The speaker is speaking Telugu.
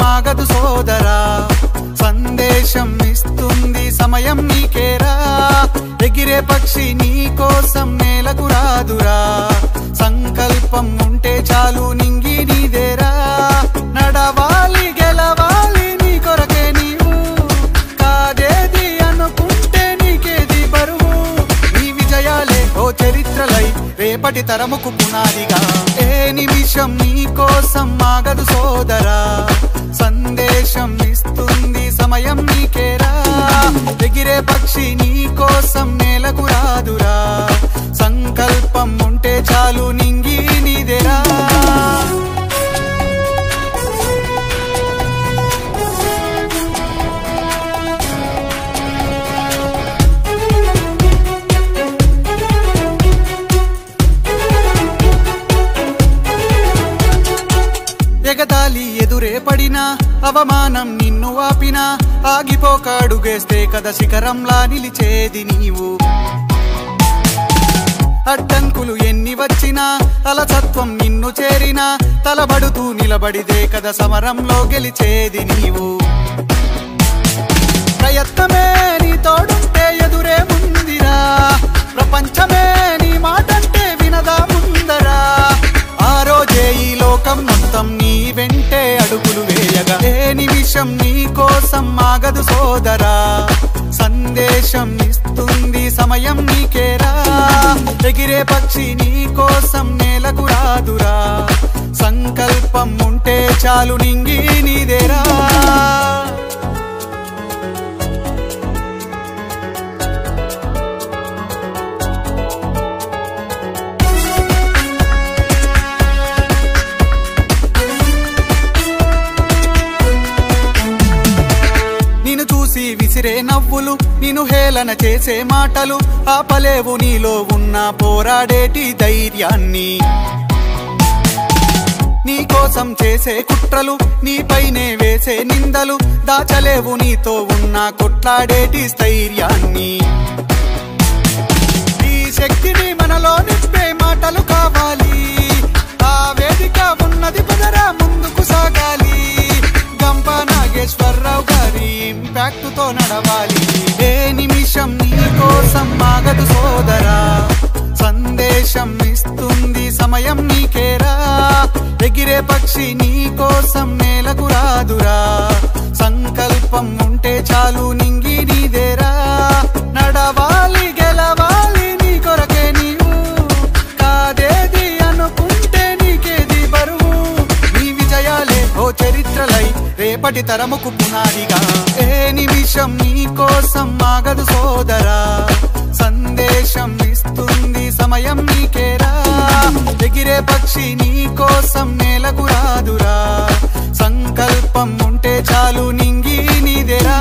ఆగదు సోదరా సందేశం ఇస్తుంది సమయం నీకేరా ఎగిరే పక్షి నీ కోసం నేలకు రాదురా సంకల్పం ఉంటే చాలు నింగి నీదేరా నడవాలి గెలవాలి నీ కొరకే నీవు కాదేది అనుకుంటే నీకేది బరువు నీ విజయాలే ఓ చరిత్రలై రేపటి తరముకు పునాదిగా ఏ నిమిషం నీ కోసం ఆగదు సోదరా సందేశం ఇస్తుంది సమయం నీకేరా ఎగిరే పక్షి నీ కోసం నేలకు రాదురా సంకల్పం ఉంటే చాలు నింగి నీదేరా ఎగతాళి ఎదురే పడినా అవమానం నిన్ను ఆపినా ఆగిపోక అడుగేస్తే కదా శిఖరంలా నిలిచేది నీవు అడ్డంకులు ఎన్ని వచ్చినా అలసత్వం నిన్ను చేరినా తలబడుతూ నిలబడిదే కదా సమరంలో గెలిచేది నీవు ప్రయత్నమే నీ తోడుంటే ఎదురే ముందిరా ప్రపంచమే నీ మాటంటే వినదా ముందరా ఆ రోజే ఈ లోకం మొత్తం నీ వెంటే అడుగులు వేయగా ఏ నిమిషం నీ కోసం ఆగదు సోదరా సందేశం ఇస్తుంది సమయం నీకేరా ఎగిరే పక్షి నీ కోసం నేలకు రాదురా సంకల్పం ఉంటే చాలు నింగి నీదేరా విసిరే నవ్వులు నిన్ను హేళన చేసే మాటలు ఆపలేవు నీలో ఉన్న పోరాడేటి ధైర్యాన్ని నీ కోసం చేసే కుట్రలు నీపైనే వేసే నిందలు దాచలేవు నీతో ఉన్న కొట్లాడేటి స్థైర్యాన్ని ఈ శక్తిని మనలో నింపే మాటలు కావాలి ఆ వేదిక ఉన్నది పదరా ముందుకు సాగాలి గంప నాగేశ్వరరావు గారి ఇంపాక్ట్ తో నడవాలి ఏ నిమిషం నీ కోసం ఆగదు సోదరా సందేశం ఇస్తుంది సమయం నీకేరా ఎగిరే పక్షి నీ కోసం నేలకు రాదురా సంకల్పం ఉంటే చాలు నింగి నీదేరా నడవాలి గెలవాలి నీ కొరకే నీవు కాదేది అనుకుంటే నీకేది బరువు నీ విజయాలే ఓ చరిత్రలై రేపటి తరముకు పునాదిగా ఏ నిమిషం నీ కోసం ఆగదు సోదరా సందేశం ఇస్తుంది సమయం నీకేరా ఎగిరే పక్షి నీ కోసం నేలకు రాదురా సంకల్పం ఉంటే చాలు నింగి నీదేరా